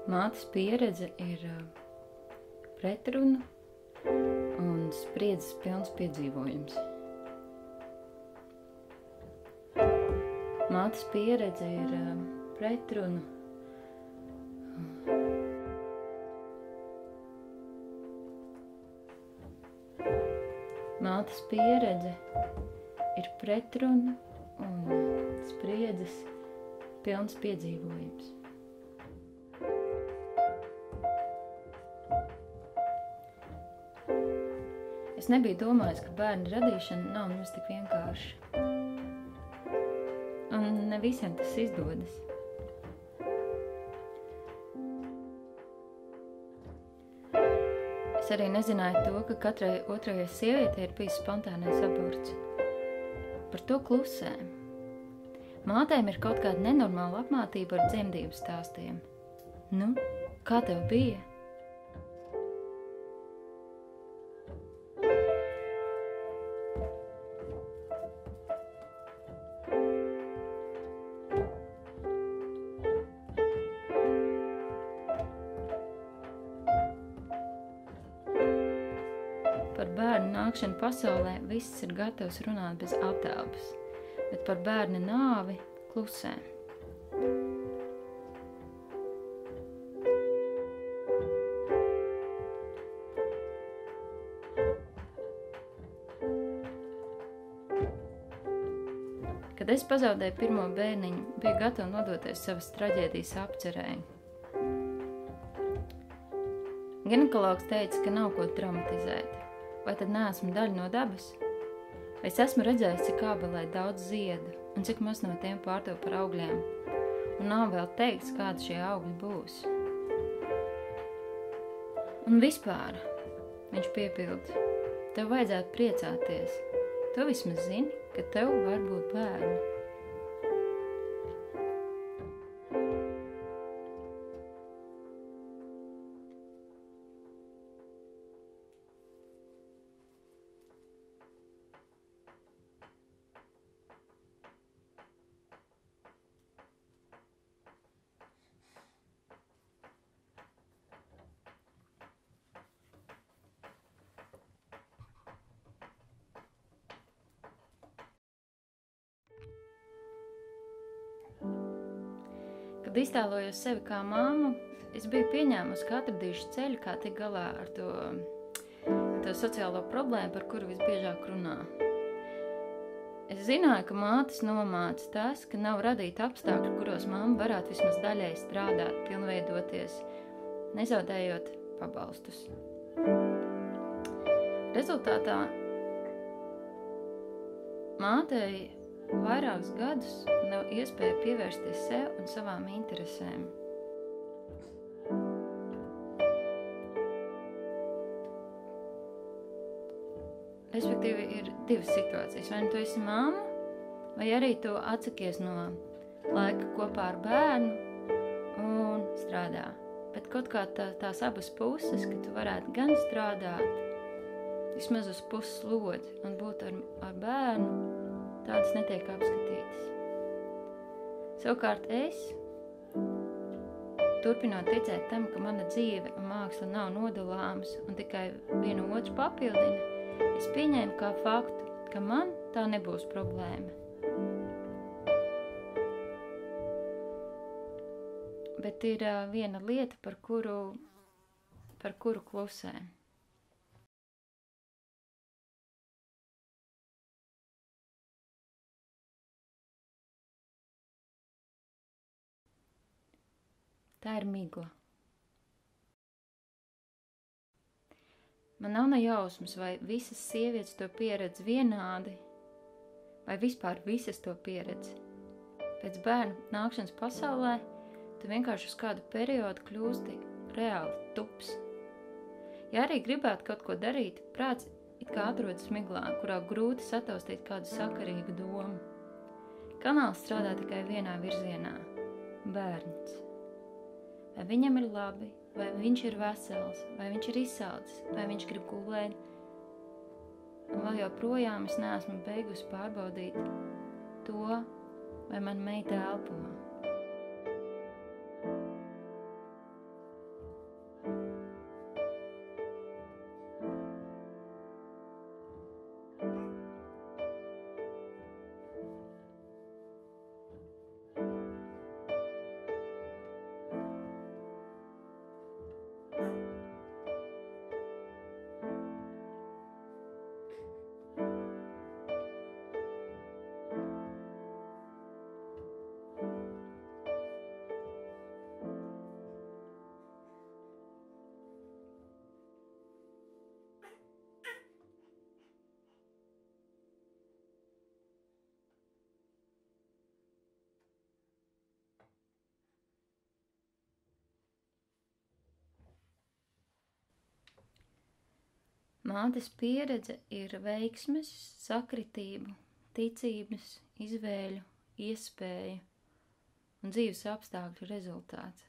Mātes pieredze ir pretruna un spriedzes pilns piedzīvojums. Mātes pieredze ir pretruna Mātes pieredze ir pretruna un spriedzes pilns piedzīvojums. Es nebiju domājis, ka bērnu radīšana nav nemaz tik vienkārša. Un ne visiem tas izdodas. Es arī nezināju to, ka katrai otrajai sievietei ir bijis spontānais aborts. Par to klusē. Mātēm ir kaut kāda nenormāla apmātība ar dzemdību stāstiem. Nu, kā tev bija? Par bērnu nākšanu pasaulē viss ir gatavs runāt bez aptelpas, bet par bērna nāvi klusē. Kad es pazaudēju pirmo bērniņu, biju gatava nodoties savas traģēdijas apcerēji. Ginekologs teica, ka nav ko traumatizēt. Vai tad neesmu daļa no dabas? Es esmu redzējis, cik ābelē daudz ziedu un cik maz no tiem pārtop par augļiem. Un nav vēl teikts, kādi šie augļi būs. Un vispār, viņš piepilda, tev vajadzētu priecāties. Tu vismaz zini, ka tev var būt bērni. Kad iztēlojos sevi kā mammu, es biju pieņēmusi, ka atradīšu ceļu, kā tik galā ar to sociālo problēmu, par kuru visbiežāk runā. Es zināju, ka mātes nomāca tas, ka nav radīti apstākļi, kuros mamma varētu vismaz daļai strādāt, pilnveidoties, nezaudējot pabalstus. Rezultātā mātei vairākus gadus nav iespēja pievērsties sev un savām interesēm. Respektīvi, ir divas situācijas. Vai nu tu esi mamma, vai arī tu atsakies no laika kopā ar bērnu un strādā. Bet kaut kā tās abas puses, ka tu varētu gan strādāt, vismaz uz pusslodzi un būt ar bērnu, tādas netiek apskatītas. Savukārt es, turpinot ticēt tam, ka mana dzīve un māksla nav nodalāmas un tikai vienu otru papildina, es pieņēmu kā faktu, ka man tā nebūs problēma. Bet ir viena lieta, par kuru klusē. Tā ir migla. Man nav ne jausmas, vai visas sievietes to pieredz vienādi, vai vispār visas to pieredz. Pēc bērna nākšanas pasaulē, tu vienkārši uz kādu periodu kļūsti reāli tups. Ja arī gribētu kaut ko darīt, prāts it kā atrodas miglā, kurā grūti sataustīt kādu sakarīgu domu. Kanāls strādā tikai vienā virzienā – bērns. Vai viņam ir labi, vai viņš ir vesels, vai viņš ir izsalcis, vai viņš grib gulēt. Un vēl joprojām es neesmu beigusi pārbaudīt to, vai man meita elpo. Mātes pieredze ir veiksmes, sakritību, ticības, izvēļu, iespēju un dzīves apstākļu rezultāts.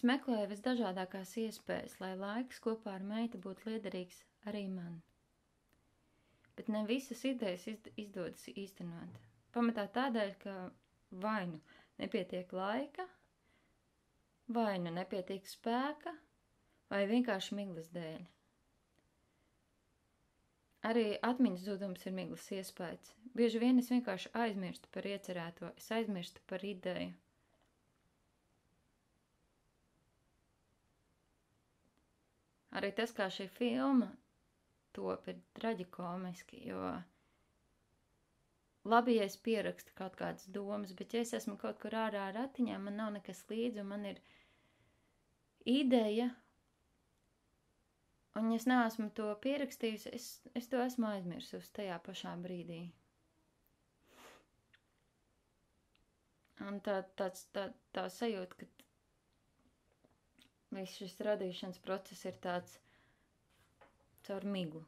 Es meklēju visdažādākās iespējas, lai laiks kopā ar meitu būtu liederīgs arī man. Bet ne visas idejas izdodas īstenot. Pamatā tādēļ, ka vai nu nepietiek laika, vai nu nepietiek spēka, vai vienkārši miglas dēļ. Arī atmiņas zudums ir miglas iespējas. Bieži vien es vienkārši aizmirstu par iecerēto, es aizmirstu par ideju. Arī tas, kā šī filma top, ir traģikomiski, jo labi, ja es pierakstu kaut kādas domas, bet ja es esmu kaut kur ārā ar ratiņām, man nav nekas līdzi, un man ir ideja, un ja es neesmu to pierakstījusi, es to esmu aizmirsusi tajā pašā brīdī. Un tā sajūta, ka viss šis radīšanas process ir tāds caur miglu.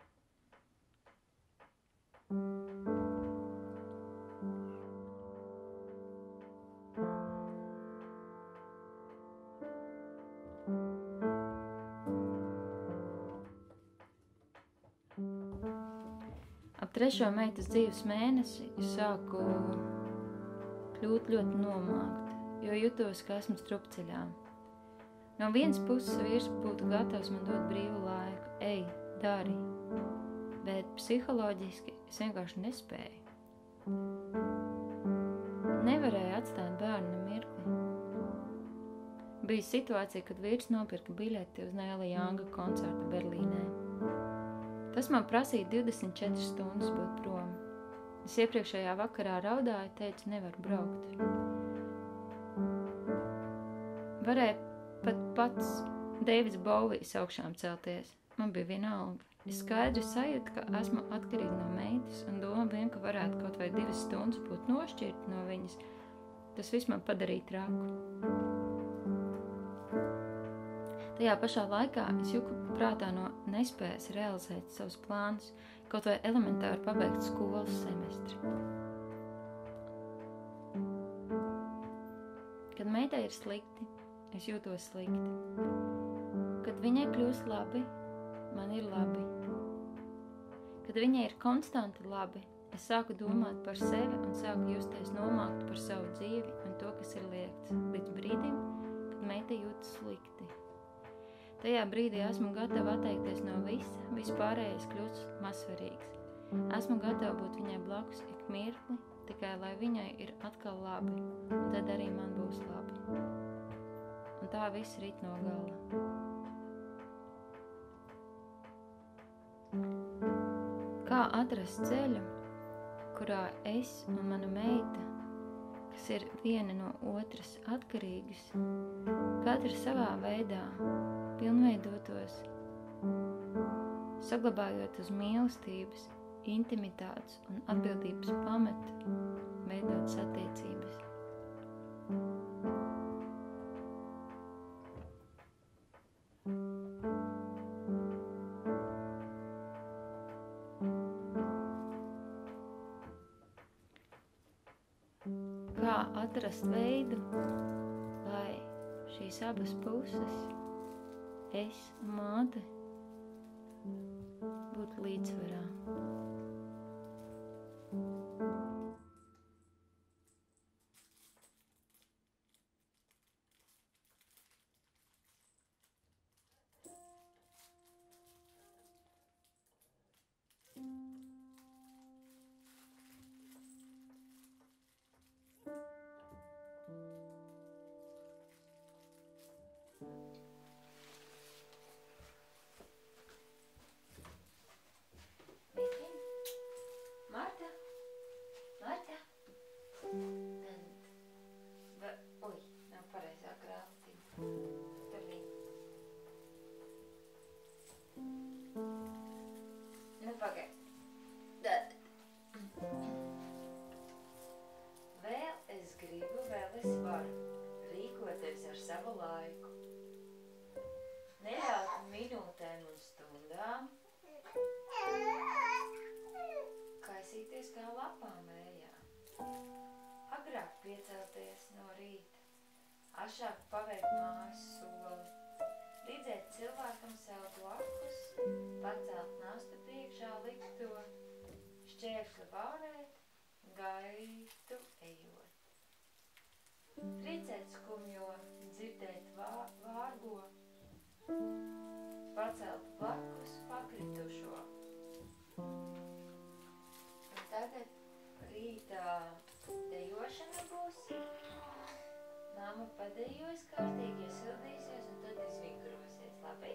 Ap 3. meitas dzīves mēnesi es sāku kļūt ļoti nomākta, jo jutos, ka esmu strupceļā. No vienas puses vīrs būtu gatavs man dot brīvu laiku, ej, dari, bet psiholoģiski es vienkārši nespēju. Nevarēju atstāt bērnu mirkli. Bija situācija, kad vīrs nopirka biļeti uz Nēla Janga koncertu Berlīnē. Tas man prasīja 24 stundas būt prom. Es iepriekšējā vakarā raudāju, teicu, nevaru braukt. Varēja pat pats Deivids Bovijs augšām celties. Man bija vienalga. Es skaidri sajūtu, ka esmu atkarīga no meitas un doma vien, ka varētu kaut vai 2 stundas būt nošķirta no viņas. Tas viss man padarīja traku. Tajā pašā laikā es juku prātā no nespējas realizēt savus plānus, kaut vai elementāri pabeigt skolas semestri. Kad meitai ir slikti, es jūtos slikti. Kad viņai kļūst labi, man ir labi. Kad viņai ir konstanti labi, es sāku domāt par sevi un sāku justies nomākt par savu dzīvi un to, kas ir liekts, līdz brīdim, kad meita jūtas slikti. Tajā brīdī esmu gatava atteikties no visa, vispārējais kļūst mazsvarīgs. Esmu gatava būt viņai blakus ik mirkli, tikai lai viņai ir atkal labi, un tad arī man būs labi. Un tā viss rit no gala. Kā atrast ceļu, kurā es un mana meita, kas ir viena no otras atkarīgas, katra savā veidā pilnveidotos, saglabājot uz mīlestības, intimitātes un atbildības pamata, veidotas attiecības. Kā atrast veidu, lai šīs abas puses, es un māte, būtu līdzsvarā. Marta? Marta? Oi, nav pareizā grāmatiņa. Tur viņa. agrāk piecelties no rīta, ašāk paveikt mājas soli, līdzēt cilvēkam sev blakus, pacelt nastu priekšā likt to, šķēršļu vārēt, gaitu ejot. Priecēt skumjo, dzirdēt vārgo, pacelt blakus pakritušo. Un tagad rītā dejošana būs. Māma padejojas kārtīgi, iesildīsies un tad izvingrosies, labi?